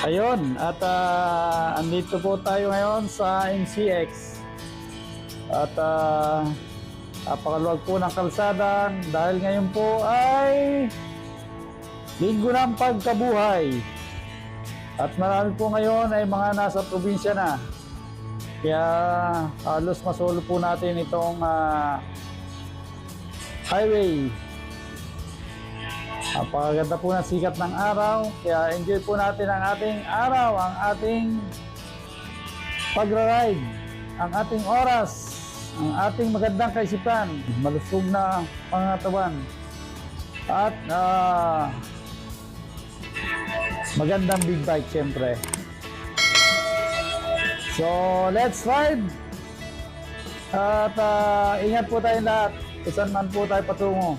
Ayun, at andito po tayo ngayon sa NCX. At napakaluwag po ng kalsada dahil ngayon po ay linggo ng pagkabuhay. At marami po ngayon ay mga nasa probinsya na. Kaya halos masolo po natin itong highway. Napakaganda po ng sikat ng araw, kaya enjoy po natin ang ating araw, ang ating pagra-ride, ang ating oras, ang ating magandang kaisipan, malusog na pangatawan, at magandang big bike syempre. So let's ride! At ingat po tayong lahat kung saan man po tayo patungo.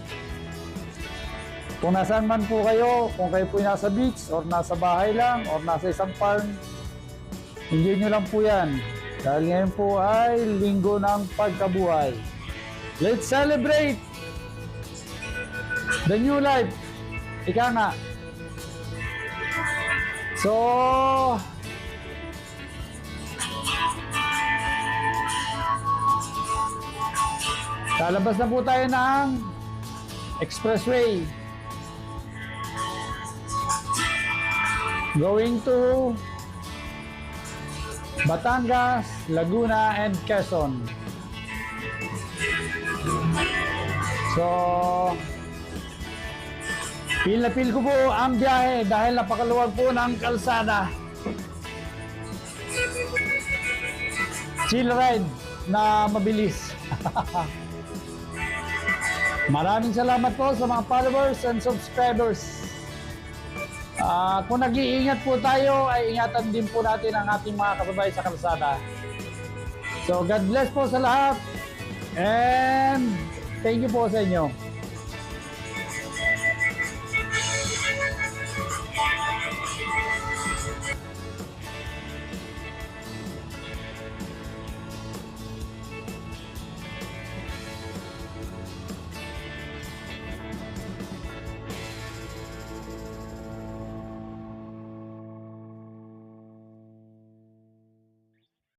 Kung nasaan man po kayo, kung kayo po nasa beach, or nasa bahay lang, or nasa isang farm, enjoy nyo lang po yan. Dahil ngayon po ay linggo ng pagkabuhay. Let's celebrate the new life. Ika nga. So, lalabas na po tayo ng expressway. Going to Batangas, Laguna, and Quezon. So, feel na feel ko po ang biyahe dahil napakaluwag po ng kalsada. Chill ride na mabilis. Maraming salamat po sa mga followers and subscribers. Kung nag-iingat po tayo, ay ingatan din po natin ang ating mga kasabay sa kalsada. So, God bless po sa lahat. And thank you po sa inyo.